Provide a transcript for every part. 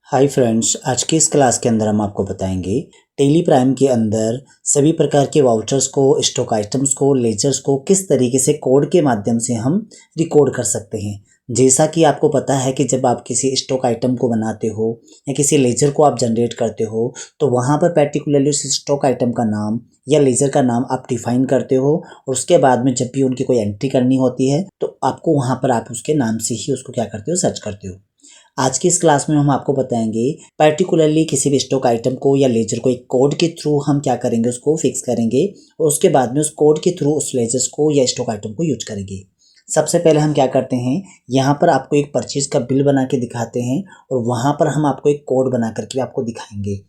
Hi friends, आज की इस क्लास के अंदर हम आपको बताएंगे टेली प्राइम के अंदर सभी प्रकार के वाउचर्स को, स्टॉक आइटम्स को, लेजर्स को किस तरीके से कोड के माध्यम से हम रिकॉर्ड कर सकते हैं। जैसा कि आपको पता है कि जब आप किसी स्टॉक आइटम को बनाते हो या किसी लेजर को आप जनरेट करते हो तो वहाँ पर पर्टिकुलरली उस स्टॉक आइटम का नाम या लेजर का नाम आप डिफाइन करते हो और उसके बाद में जब भी उनकी कोई एंट्री करनी होती है तो आपको वहाँ पर आप उसके नाम से ही उसको क्या करते हो, सर्च करते हो। आज की इस क्लास में हम आपको बताएंगे पर्टिकुलरली किसी भी स्टॉक आइटम को या लेजर को एक कोड के थ्रू हम क्या करेंगे, उसको फिक्स करेंगे और उसके बाद में उस कोड के थ्रू उस लेजर्स को या स्टॉक आइटम को यूज करेंगे। सबसे पहले हम क्या करते हैं, यहाँ पर आपको एक परचेज का बिल बना के दिखाते हैं और वहाँ पर हम आपको एक कोड बना करके आपको दिखाएंगे।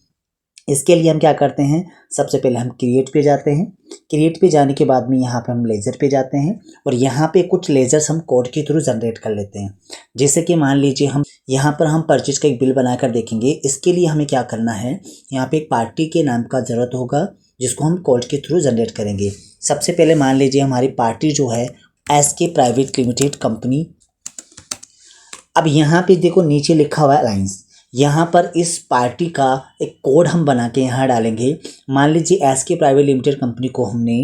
इसके लिए हम क्या करते हैं, सबसे पहले हम क्रिएट पे जाते हैं। क्रिएट पे जाने के बाद में यहाँ पे हम लेजर पे जाते हैं और यहाँ पे कुछ लेजर्स हम कोड के थ्रू जनरेट कर लेते हैं। जैसे कि मान लीजिए हम यहाँ पर हम परचेज का एक बिल बनाकर देखेंगे। इसके लिए हमें क्या करना है, यहाँ पे एक पार्टी के नाम का ज़रूरत होगा जिसको हम कोड के थ्रू जनरेट करेंगे। सबसे पहले मान लीजिए हमारी पार्टी जो है SK प्राइवेट लिमिटेड कंपनी। अब यहाँ पे देखो नीचे लिखा हुआ है अलायंस, यहाँ पर इस पार्टी का एक कोड हम बना के यहाँ डालेंगे। मान लीजिए SK प्राइवेट लिमिटेड कंपनी को हमने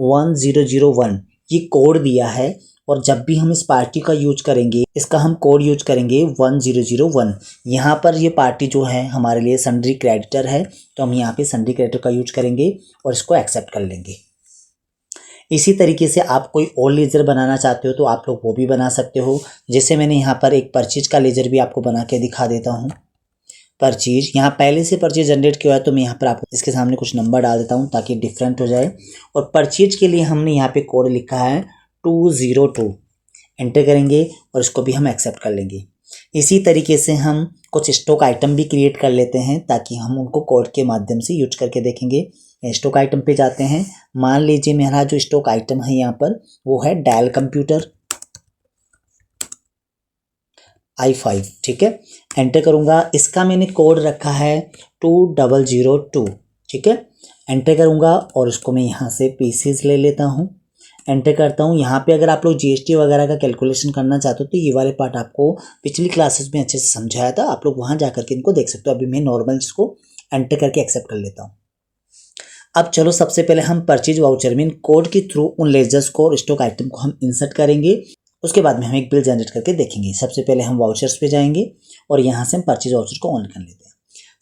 1001 ये कोड दिया है और जब भी हम इस पार्टी का यूज करेंगे इसका हम कोड यूज करेंगे 1001। यहाँ पर ये पार्टी जो है हमारे लिए सन्ड्री क्रेडिटर है तो हम यहाँ पे सन्ड्री क्रेडिटर का यूज करेंगे और इसको एक्सेप्ट कर लेंगे। इसी तरीके से आप कोई और लेजर बनाना चाहते हो तो आप लोग वो भी बना सकते हो। जैसे मैंने यहाँ पर एक परचेज का लेजर भी आपको बना के दिखा देता हूँ। परचेज यहाँ पहले से परचेज जनरेट किया है तो मैं यहाँ पर आपको इसके सामने कुछ नंबर डाल देता हूँ ताकि डिफरेंट हो जाए। और परचेज के लिए हमने यहाँ पे कोड लिखा है 202, एंटर करेंगे और इसको भी हम एक्सेप्ट कर लेंगे। इसी तरीके से हम कुछ स्टॉक आइटम भी क्रिएट कर लेते हैं ताकि हम उनको कोड के माध्यम से यूज करके देखेंगे। स्टॉक आइटम पे जाते हैं। मान लीजिए मेरा जो स्टॉक आइटम है यहाँ पर वो है डेल कंप्यूटर i5, ठीक है। एंटर करूँगा, इसका मैंने कोड रखा है 2002, ठीक है। एंटर करूँगा और उसको मैं यहाँ से पीसेस ले लेता हूँ, एंटर करता हूँ। यहाँ पे अगर आप लोग GST वगैरह का कैलकुलेशन करना चाहते हो तो ये वाले पार्ट आपको पिछली क्लासेस में अच्छे से समझाया था, आप लोग वहाँ जा करके इनको देख सकते हो। अभी मैं नॉर्मल इसको एंटर करके एक्सेप्ट कर लेता हूँ। अब चलो सबसे पहले हम परचेज वाउचर में कोड के थ्रू उन लेजर्स को और स्टॉक आइटम को हम इंसर्ट करेंगे। उसके बाद में हम एक बिल जनरेट करके देखेंगे। सबसे पहले हम वाउचर्स पे जाएंगे और यहाँ से हम परचेज वाउचर को ऑन कर लेते हैं।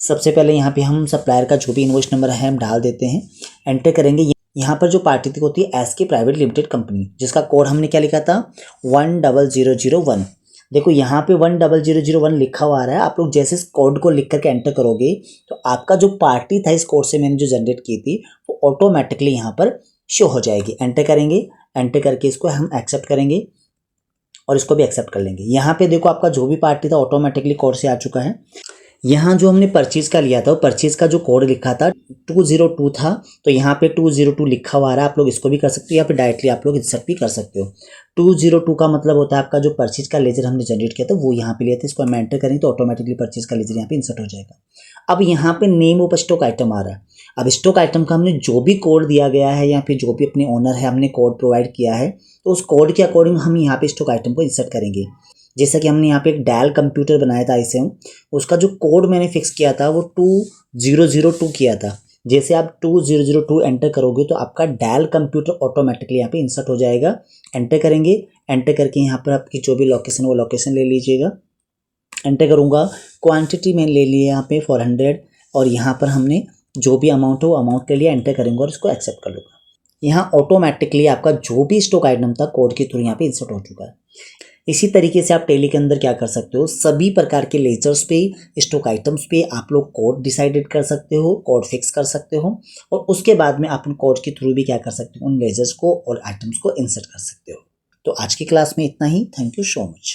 सबसे पहले यहाँ पे हम सप्लायर का जो भी इनवॉइस नंबर है हम डाल देते हैं, एंटर करेंगे। यहाँ पर जो पार्टी होती है SK प्राइवेट लिमिटेड कंपनी, जिसका कोड हमने क्या लिखा था 10001। देखो यहाँ पे 10001 लिखा हुआ आ रहा है। आप लोग जैसे इस कोड को लिख करके एंटर करोगे तो आपका जो पार्टी था इस कोड से मैंने जो जनरेट की थी वो ऑटोमेटिकली यहाँ पर शो हो जाएगी। एंटर करेंगे, एंटर करके इसको हम एक्सेप्ट करेंगे और इसको भी एक्सेप्ट कर लेंगे। यहाँ पे देखो आपका जो भी पार्टी था ऑटोमेटिकली कोड से आ चुका है। यहाँ जो हमने परचेज का लिया था, परचेज का जो कोड लिखा था 202 था तो यहाँ पे 202 लिखा हुआ रहा है। आप लोग इसको भी कर सकते हो या फिर डायरेक्टली आप लोग इंसर्ट भी कर सकते हो। 202 का मतलब होता है आपका जो परचेज का लेजर हमने जनरेट किया था वो यहाँ पे लिया था। इसको हम एंटर करेंगे तो ऑटोमेटिकली परचेज का लेजर यहाँ पे इंसर्ट हो जाएगा। अब यहाँ पे नेम ऑफ स्टॉक आइटम आ रहा है। अब स्टॉक आइटम का हमने जो भी कोड दिया गया है या फिर जो भी अपने ओनर है हमने कोड प्रोवाइड किया है तो उस कोड के अकॉर्डिंग हम यहाँ पे स्टॉक आइटम को इंसर्ट करेंगे। जैसा कि हमने यहाँ पे एक डेल कंप्यूटर बनाया था i7, उसका जो कोड मैंने फिक्स किया था वो 2002 किया था। जैसे आप 2002 एंटर करोगे तो आपका डेल कंप्यूटर ऑटोमेटिकली यहाँ पे इंसर्ट हो जाएगा। एंटर करेंगे, एंटर करके यहाँ पर आपकी जो भी लोकेशन वो लोकेशन ले लीजिएगा। एंटर करूँगा, क्वांटिटी मैंने ले लिया यहाँ पे 400 और यहाँ पर हमने जो भी अमाउंट है वो अमाउंट ले लिया। एंटर करेंगे और इसको एक्सेप्ट कर लूँगा। यहाँ ऑटोमेटिकली आपका जो भी स्टॉक आइटम था कोड के थ्रू यहाँ पे इंसर्ट हो चुका है। इसी तरीके से आप टेली के अंदर क्या कर सकते हो, सभी प्रकार के लेजर्स पे, स्टॉक आइटम्स पे आप लोग कोड डिसाइडेड कर सकते हो, कोड फिक्स कर सकते हो और उसके बाद में आप उन कोड के थ्रू भी क्या कर सकते हो, उन लेजर्स को और आइटम्स को इंसर्ट कर सकते हो। तो आज की क्लास में इतना ही। Thank you so much.